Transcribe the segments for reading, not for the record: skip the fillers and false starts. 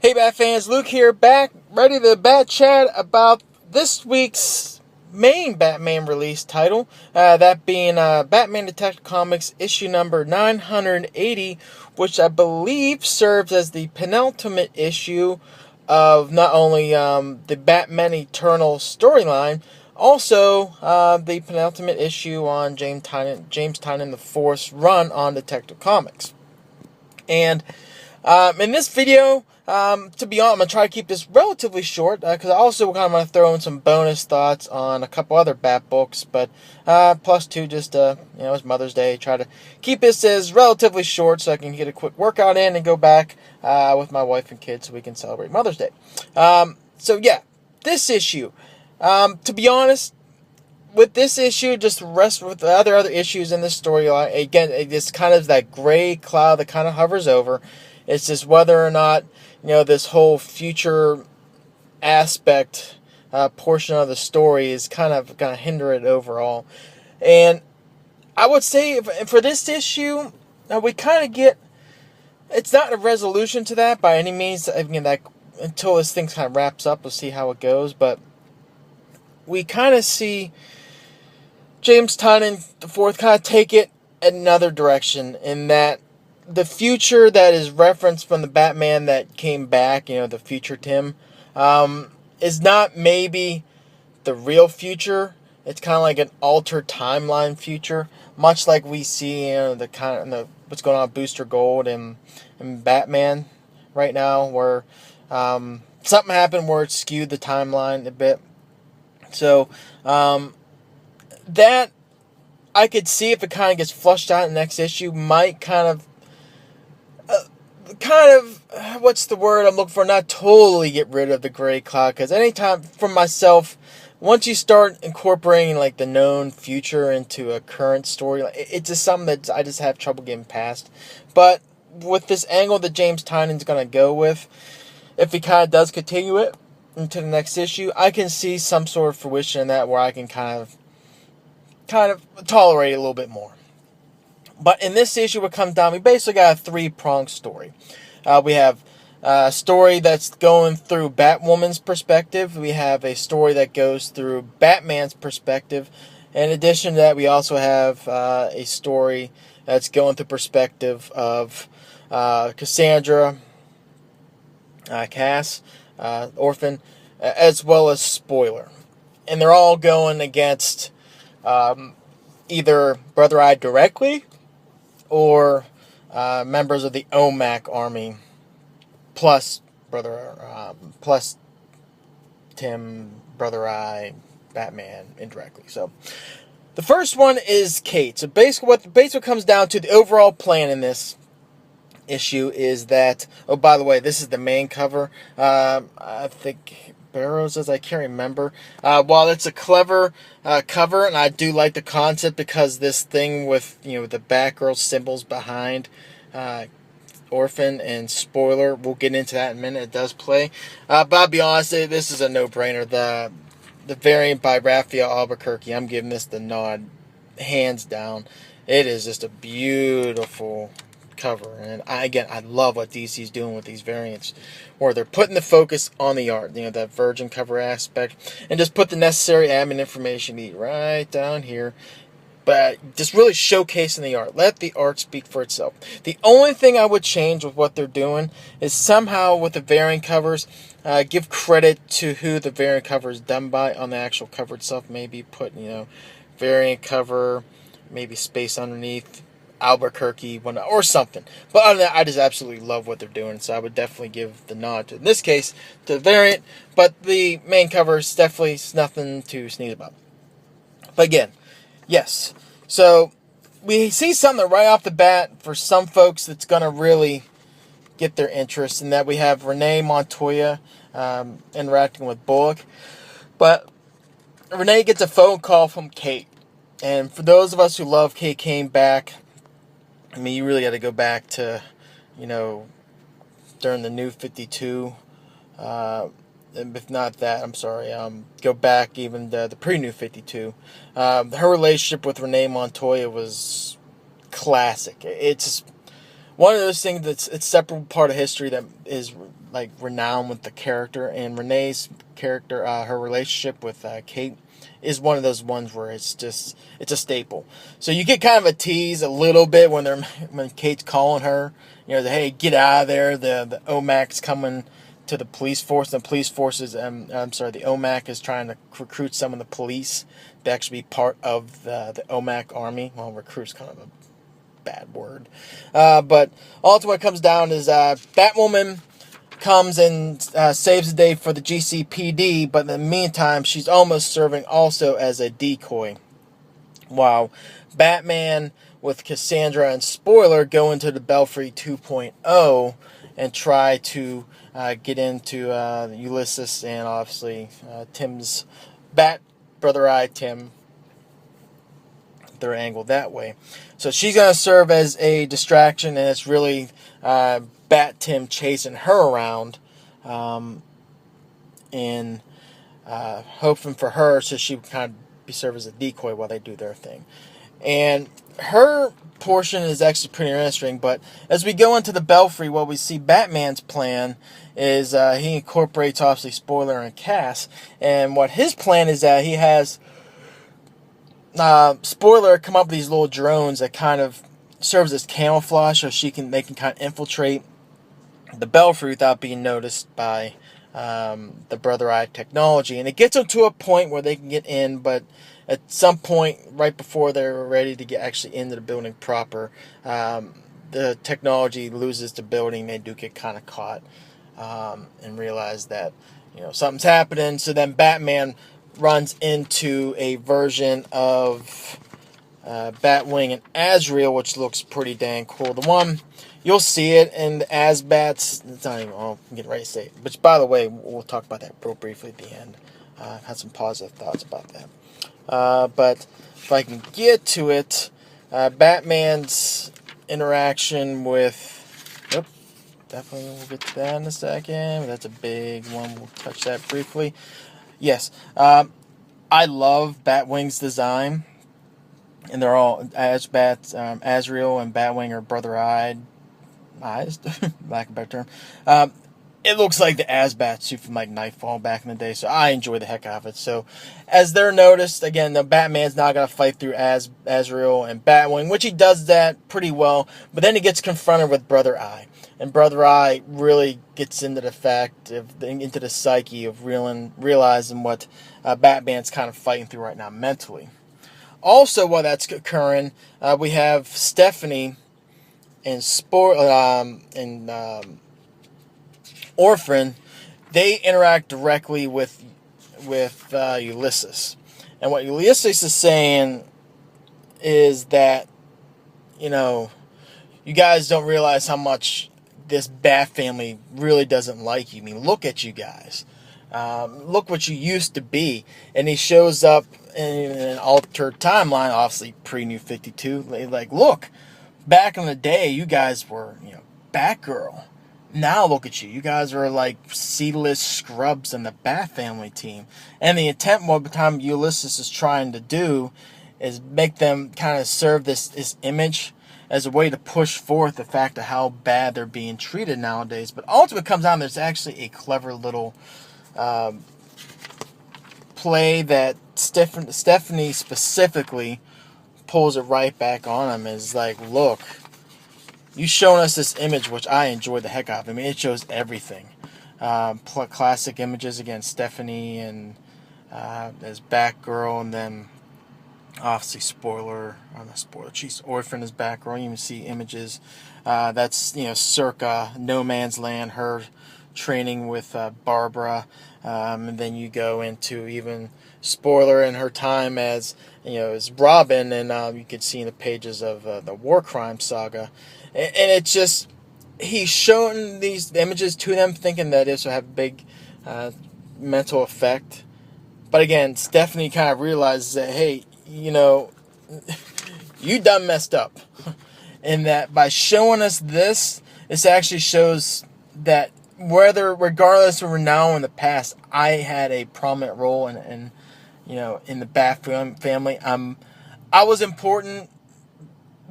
Hey Bat fans, Luke here, back ready to bat chat about this week's main Batman release title, that being Batman Detective Comics issue number 980, which I believe serves as the penultimate issue of not only the Batman Eternal storyline, also the penultimate issue on James Tynion IV's run on Detective Comics. And in this video, to be honest, I'm going to try to keep this relatively short, because I also kind of want to throw in some bonus thoughts on a couple other Bat books, but plus two, just, it's Mother's Day, try to keep this as relatively short so I can get a quick workout in and go back with my wife and kids so we can celebrate Mother's Day. This issue, to be honest, with this issue, just the rest with the other issues in this storyline, again, it's kind of that gray cloud that kind of hovers over. It's just whether or not, this whole future aspect portion of the story is kind of going to hinder it overall. And I would say for this issue, we kind of get, it's not a resolution to that by any means. I mean, that until this thing kind of wraps up, we'll see how it goes. But we kind of see James Tynion IV kind of take it another direction, in that the future that is referenced from the Batman that came back, the future Tim, is not maybe the real future. It's kind of like an altered timeline future, much like we see, what's going on with Booster Gold and Batman right now, where something happened where it skewed the timeline a bit. So that I could see, if it kind of gets flushed out in the next issue, might kind of what's the word I'm looking for? Not totally get rid of the gray cloud, because anytime, for myself, once you start incorporating like the known future into a current story, it's just something that I just have trouble getting past. But with this angle that James Tynion's going to go with, if he kind of does continue it into the next issue, I can see some sort of fruition in that, where I can kind of tolerate it a little bit more. But in this issue, what comes down, we basically got a three-pronged story. We have a story that's going through Batwoman's perspective. We have a story that goes through Batman's perspective. In addition to that, we also have a story that's going through perspective of Cassandra, Cass, Orphan, as well as Spoiler. And they're all going against either Brother Eye directly, or members of the OMAC army, plus plus Tim, Brother Eye, Batman indirectly. So the first one is Kate. So basically what comes down to, the overall plan in this issue is that, oh, by the way, this is the main cover. I think Barrows says, I can't remember. While it's a clever cover, and I do like the concept, because this thing with, the Batgirl symbols behind Orphan and Spoiler, we'll get into that in a minute, it does play. But I'll be honest, this is a no-brainer. The variant by Raphael Albuquerque, I'm giving this the nod, hands down. It is just a beautiful cover, and I love what DC's doing with these variants, where they're putting the focus on the art, that virgin cover aspect, and just put the necessary admin information right down here, but just really showcasing the art. Let the art speak for itself. The only thing I would change with what they're doing is somehow with the variant covers, give credit to who the variant cover is done by on the actual cover itself. Maybe put, variant cover, maybe space underneath, Albuquerque, or something. But other than that, I just absolutely love what they're doing, so I would definitely give the nod to, in this case, to the variant, but the main cover is definitely nothing to sneeze about. But again, yes. So we see something right off the bat for some folks that's going to really get their interest, in that we have Renee Montoya interacting with Bullock. But Renee gets a phone call from Kate. And for those of us who love Kate Kane back, you really got to go back to, during the New 52. If not that, I'm sorry. Go back even the pre-New 52. Her relationship with Renee Montoya was classic. It's one of those things that's it's separate part of history that is like renowned with the character, and Renee's character, her relationship with Kate is one of those ones where it's a staple. So you get kind of a tease a little bit when Kate's calling her, hey, get out of there. The OMAC's coming to the police force. The police force is, the OMAC is trying to recruit some of the police to actually be part of the OMAC army. Well, recruit's kind of a bad word. But ultimately what comes down is Batwoman comes and saves the day for the GCPD, but in the meantime, she's almost serving also as a decoy. While Batman with Cassandra and Spoiler go into the Belfry 2.0 and try to get into Ulysses and obviously Tim's Bat Brother Eye Tim. Their angle that way. So she's going to serve as a distraction, and it's really Bat Tim chasing her around and hoping for her so she would kind of be served as a decoy while they do their thing. And her portion is actually pretty interesting, but as we go into the Belfry, what we see Batman's plan is he incorporates obviously Spoiler and Cass, and what his plan is that he has Spoiler come up with these little drones that kind of serves as camouflage, so they can kind of infiltrate the Belfry without being noticed by the Brother Eye technology. And it gets them to a point where they can get in, but at some point, right before they're ready to get actually into the building proper, the technology loses the building. They do get kind of caught and realize that something's happening. So then Batman runs into a version of Batwing and Azrael, which looks pretty dang cool. The one, you'll see it in the Asbats. It's not even, I'm getting ready to say it. Which, by the way, we'll talk about that real briefly at the end. Had some positive thoughts about that. But if I can get to it, Batman's interaction with... Yep, definitely we'll get to that in a second. That's a big one. We'll touch that briefly. Yes, I love Batwing's design, and they're all Azrael and Batwing are brother-eyed eyes, lack of a better term. It looks like the Asbat suit from like Nightfall back in the day, so I enjoy the heck out of it. So, as they're noticed, again, the Batman's not going to fight through Azrael and Batwing, which he does that pretty well, but then he gets confronted with Brother Eye. And Brother Eye really gets into the psyche of realizing what Batman's kind of fighting through right now mentally. Also, while that's occurring, we have Stephanie and Orphan. They interact directly with Ulysses, and what Ulysses is saying is that you guys don't realize how much this Bat family really doesn't like you. I mean, look at you guys. Look what you used to be. And he shows up in an altered timeline, obviously pre-New 52. Like, look, back in the day, you guys were, Batgirl. Now look at you. You guys are like C-list scrubs in the Bat family team. And the intent, what the time Ulysses is trying to do, is make them kind of serve this image as a way to push forth the fact of how bad they're being treated nowadays. But ultimately, it comes down, there's actually a clever little play that Stephanie specifically pulls it right back on him. Is like, look, you've shown us this image, which I enjoy the heck out of. I mean, it shows everything. Classic images, again, Stephanie and as Batgirl, and then obviously Orphan is Batgirl. You can see images. That's, circa No Man's Land, her training with Barbara. And then you go into even Spoiler in her time as Robin, and you can see in the pages of the War Crime Saga. And it's just, he's showing these images to them thinking that this will have a big mental effect. But again, Stephanie kind of realizes that, hey, you done messed up. And that by showing us this actually shows that regardless of now in the past, I had a prominent role in the Bat family. I was important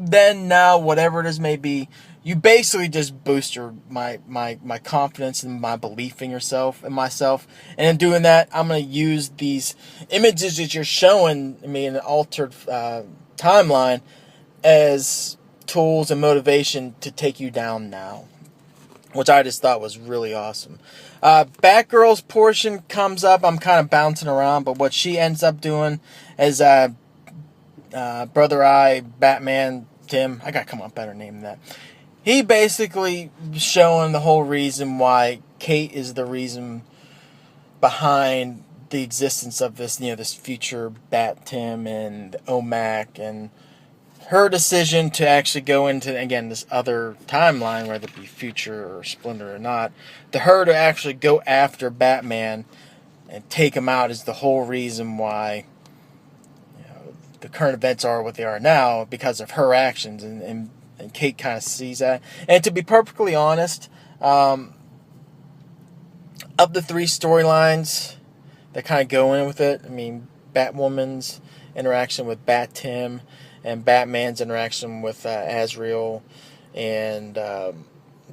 then, now, whatever it is may be. you basically just boost my confidence and my belief in myself. And in doing that, I'm going to use these images that you're showing me in an altered timeline as tools and motivation to take you down now, which I just thought was really awesome. Batgirl's portion comes up. I'm kind of bouncing around, but what she ends up doing is Brother Eye, Batman, Tim. I gotta come up with a better name than that. He basically showing the whole reason why Kate is the reason behind the existence of this, this future Bat Tim and OMAC, and her decision to actually go into, again, this other timeline, whether it be future or Splendor or not, to her to actually go after Batman and take him out is the whole reason why the current events are what they are now, because of her actions, and Kate kind of sees that. And to be perfectly honest, of the three storylines that kind of go in with it, I mean, Batwoman's interaction with Bat Tim, and Batman's interaction with Azrael, and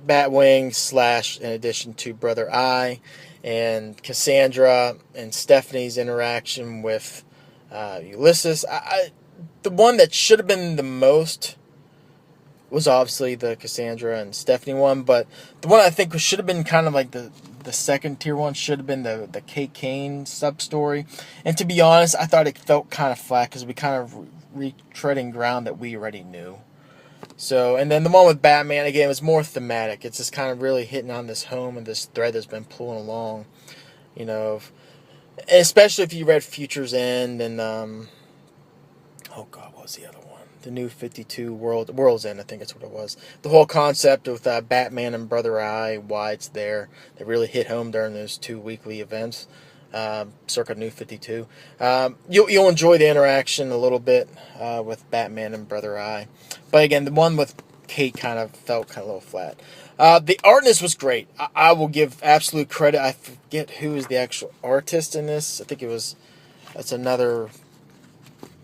Batwing / in addition to Brother Eye, and Cassandra and Stephanie's interaction with Ulysses. The one that should have been the most was obviously the Cassandra and Stephanie one, but the one I think should have been kind of like the second tier one should have been the Kate Kane sub-story. And to be honest, I thought it felt kind of flat because we kind of retreading ground that we already knew. So, and then the one with Batman, again, was more thematic. It's just kind of really hitting on this home and this thread that's been pulling along, especially if you read Future's End and, oh God, what was the other one? The New 52 World's End, I think that's what it was. The whole concept with Batman and Brother Eye, why it's there, that really hit home during those 2 weekly events, circa New 52. You'll enjoy the interaction a little bit with Batman and Brother Eye. But again, the one with Kate kind of felt a little flat. The artist was great. I will give absolute credit. I forget who is the actual artist in this. I think that's another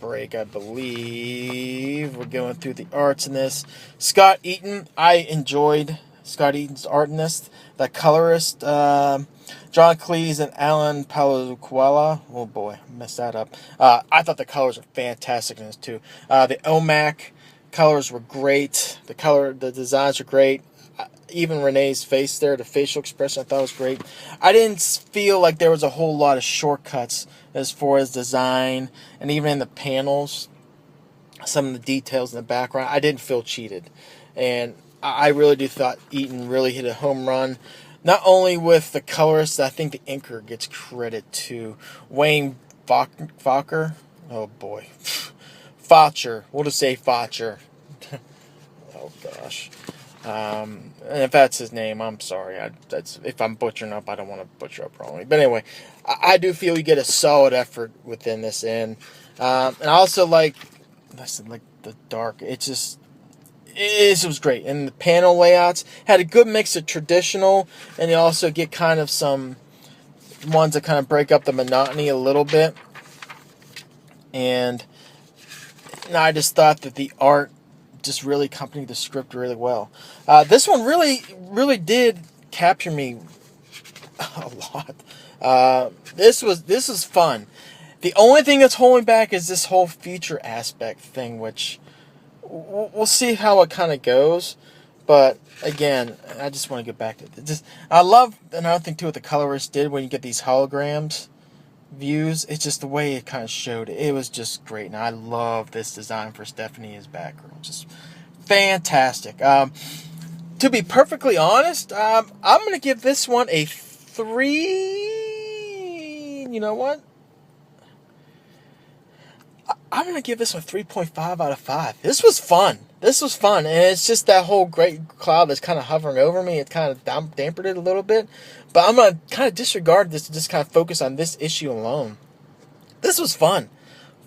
break, I believe. We're going through the arts in this. Scott Eaton. I enjoyed Scott Eaton's art in this. The colorist, John Cleese and Alan Palazuela. Oh boy, I messed that up. I thought the colors were fantastic in this too. The OMAC colors were great. The designs were great. Even Renee's face there, the facial expression, I thought was great. I didn't feel like there was a whole lot of shortcuts as far as design, and even in the panels, some of the details in the background, I didn't feel cheated. And I really do thought Eaton really hit a home run. Not only with the colorist, I think the inker gets credit to Wayne Focker. Oh boy. Faucher. We'll just say Faucher. Oh gosh. And if that's his name, I'm sorry. If I'm butchering up, I don't want to butcher up wrongly. But anyway, I do feel you get a solid effort within this end. And I also like the dark. It was great. And the panel layouts had a good mix of traditional, and you also get kind of some ones that kind of break up the monotony a little bit. And I just thought that the art just really accompanied the script really well. This one really, really did capture me a lot. This was fun. The only thing that's holding back is this whole future aspect thing, which we'll see how it kind of goes. But again, I just want to get back to it. I love another thing too what the colorist did when you get these holograms views. It's just the way it kind of showed it. It was just great, and I love this design for Stephanie as Batgirl. Just fantastic. To be perfectly honest, I'm going to give this one a 3. You know what? I'm going to give this one a 3.5 out of 5. This was fun. And it's just that whole great cloud that's kind of hovering over me. It kind of dampened it a little bit. But I'm going to kind of disregard this to just kind of focus on this issue alone. This was fun.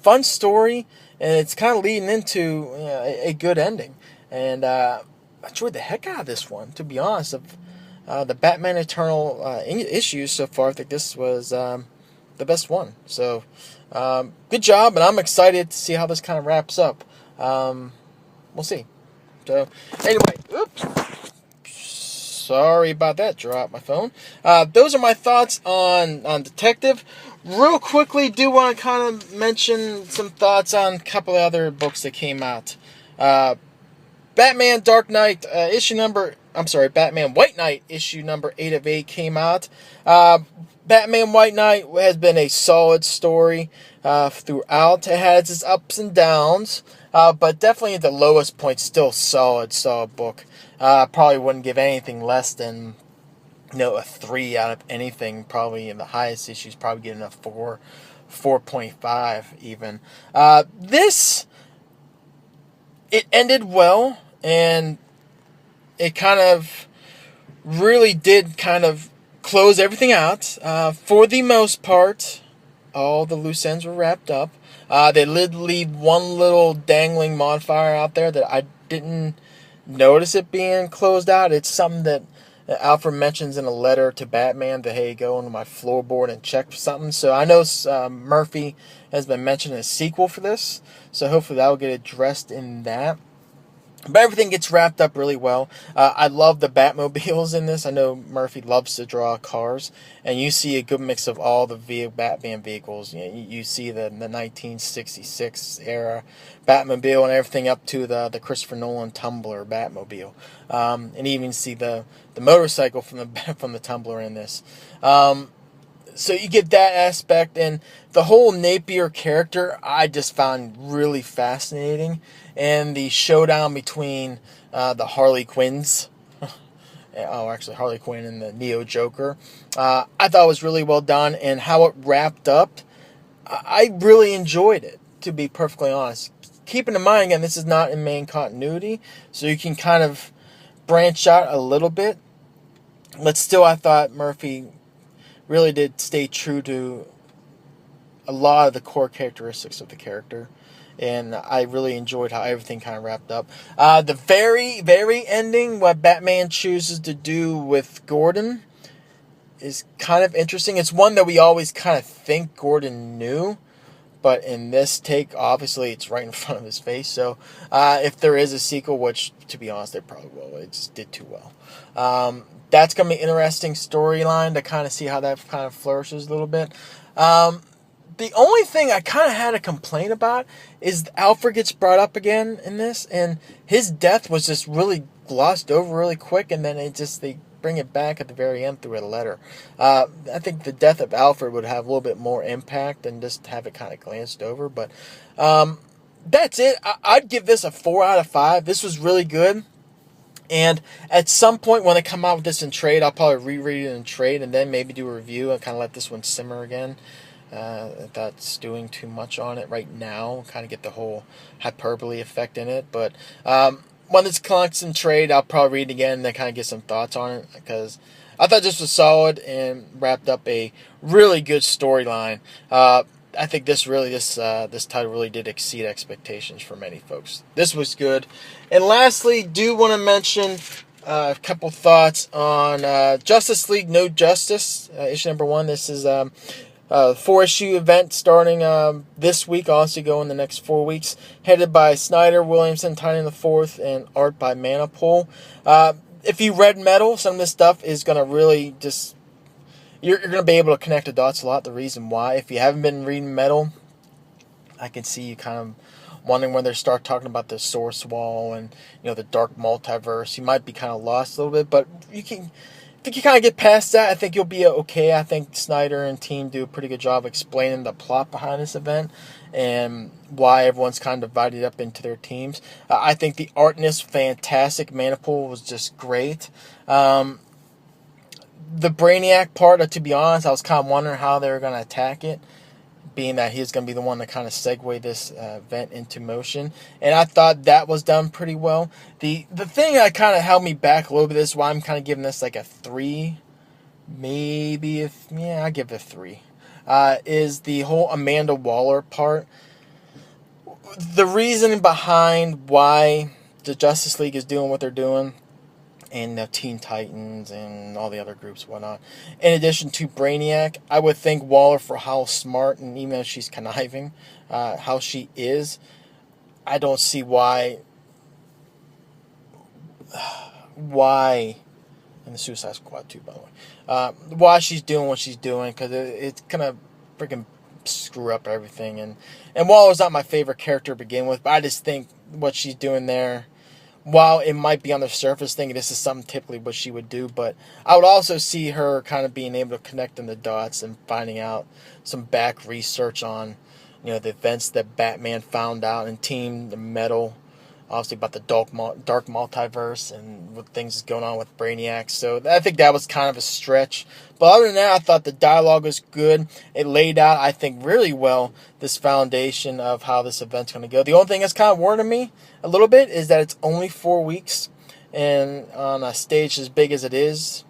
Fun story, and it's kind of leading into a good ending. And I enjoyed the heck out of this one, to be honest. Of the Batman Eternal issues so far, I think this was the best one. So, good job, and I'm excited to see how this kind of wraps up. We'll see. So, anyway, oops. Sorry about that. Dropped my phone. Those are my thoughts on Detective. Real quickly, do want to kind of mention some thoughts on a couple of other books that came out. Batman Dark Knight Batman White Knight issue number 8 of 8 came out. Batman White Knight has been a solid story throughout. It has its ups and downs, but definitely at the lowest point, still solid book. Probably wouldn't give anything less than a 3 out of anything. Probably in the highest issues, probably getting a 4.5 even. It ended well, and it kind of really did kind of close everything out. For the most part, all the loose ends were wrapped up. They did leave one little dangling modifier out there that I didn't notice it being closed out. It's something that Alfred mentions in a letter to Batman that, hey, go into my floorboard and check for something. So I know Murphy has been mentioning a sequel for this, so hopefully that will get addressed in that. But everything gets wrapped up really well. I love the Batmobiles in this. I know Murphy loves to draw cars, and you see a good mix of all the Batman vehicles. You see the 1966 era Batmobile and everything up to the Christopher Nolan Tumbler Batmobile, and even see the motorcycle from the Tumbler in this. So you get that aspect, and the whole Napier character I just found really fascinating, and the showdown between the Harley Quinns, Harley Quinn and the Neo Joker, I thought was really well done, and how it wrapped up, I really enjoyed it, to be perfectly honest. Keeping in mind, again, this is not in main continuity, so you can kind of branch out a little bit, but still I thought Murphy really did stay true to a lot of the core characteristics of the character, and I really enjoyed how everything kind of wrapped up. The very, very ending, what Batman chooses to do with Gordon, is kind of interesting. It's one that we always kind of think Gordon knew, but in this take, obviously, it's right in front of his face. So if there is a sequel, which, to be honest, they probably will. It just did too well. That's going to be an interesting storyline to kind of see how that kind of flourishes a little bit. The only thing I kind of had a complaint about is Alfred gets brought up again in this, and his death was just really glossed over really quick, and then they bring it back at the very end through a letter. I think the death of Alfred would have a little bit more impact than just have it kind of glanced over, but that's it. I'd give this a 4 out of 5. This was really good. And at some point when they come out with this in trade, I'll probably reread it in trade and then maybe do a review and kind of let this one simmer again. If that's doing too much on it right now, kind of get the whole hyperbole effect in it. But when this collects in trade, I'll probably read it again and then kind of get some thoughts on it, because I thought this was solid and wrapped up a really good storyline. I think this title really did exceed expectations for many folks. This was good. And lastly, do want to mention a couple thoughts on Justice League No Justice, issue number 1. This is a 4-issue event starting this week, also going the next 4 weeks, headed by Snyder, Williamson, Tynion IV, and art by Manapul. If you read Metal, some of this stuff is going to really just... You're going to be able to connect the dots a lot, the reason why. If you haven't been reading Metal, I can see you kind of wondering when they start talking about the Source Wall and, the Dark Multiverse. You might be kind of lost a little bit, but I think you kind of get past that. I think you'll be okay. I think Snyder and team do a pretty good job explaining the plot behind this event and why everyone's kind of divided up into their teams. I think the art in this fantastic. Manapul was just great. The Brainiac part, to be honest, I was kind of wondering how they were going to attack it, being that he's going to be the one to kind of segue this event into motion. And I thought that was done pretty well. The thing that kind of held me back a little bit, this is why I'm kind of giving this like a 3, maybe, I give it a 3, is the whole Amanda Waller part. The reason behind why the Justice League is doing what they're doing, and the Teen Titans and all the other groups and whatnot. In addition to Brainiac, I would think Waller, for how smart, and even though she's conniving, how she is, I don't see why and the Suicide Squad too, by the way. Why she's doing what she's doing, because it's gonna freaking screw up everything. And Waller's not my favorite character to begin with, but I just think what she's doing there, while it might be on the surface thinking this is something typically what she would do, but I would also see her kind of being able to connect in the dots and finding out some back research on, the events that Batman found out and Team the Metal, obviously about the dark multiverse and what things is going on with Brainiac. So I think that was kind of a stretch. But other than that, I thought the dialogue was good. It laid out, I think, really well this foundation of how this event's going to go. The only thing that's kind of worrying me a little bit is that it's only 4 weeks, and on a stage as big as it is,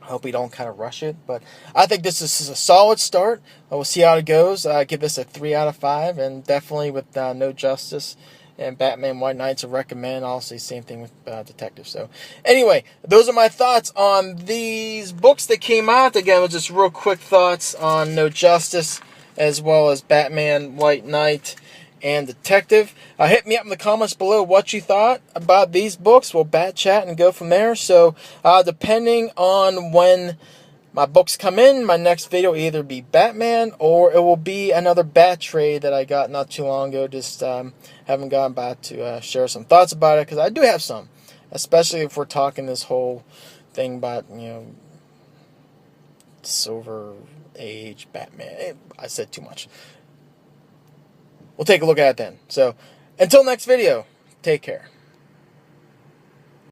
I hope we don't kind of rush it. But I think this is a solid start. We'll see how it goes. I give this a 3 out of 5, and definitely with No Justice and Batman White Knights I recommend. Also, same thing with Detective. So, anyway, those are my thoughts on these books that came out. Again, with just real quick thoughts on No Justice, as well as Batman White Knight and Detective. Hit me up in the comments below what you thought about these books. We'll bat chat and go from there. So, depending on when my books come in, my next video will either be Batman or it will be another Bat trade that I got not too long ago. Just haven't gotten back to share some thoughts about it, because I do have some, especially if we're talking this whole thing about, Silver Age Batman. I said too much. We'll take a look at it then. So, until next video, take care.